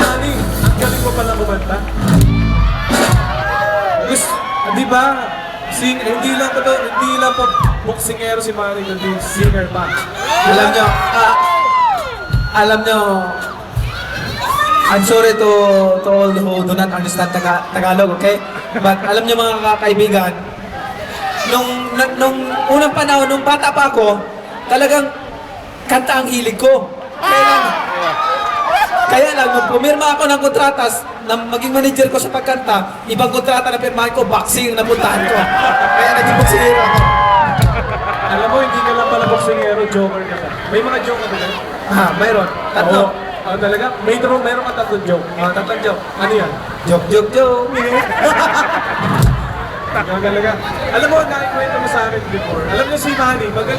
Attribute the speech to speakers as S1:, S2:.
S1: Manny, ang galing mo pala kumanta. Gusto, di ba? Hindi lang po boksingero si Manny, kundi singer pa.
S2: Alam nyo, I'm sorry to all who do not understand Tagalog, okay? But alam nyo mga kaibigan, nung unang panahon, nung bata pa ako, talagang kanta ang hilig ko. Kaya lang, nung pumirma ako ng kontratas, na maging manager ko sa pagkanta, ibang kontrata na pirmahan ko, boxing ang napuntahan ko. Kaya naging boxingero ako.
S1: Alam mo, hindi ka lang pala boksingero, joker ka pa. May mga joke ka ba?
S2: Mayroon. Tatlo.
S1: Oo, talaga? Meron ka tatlong joke. Tatlong joke. Ano yan?
S2: Joke.
S1: Talaga. Alam mo, nakikwento mo sa akin before. Alam niyo si Manny, magaling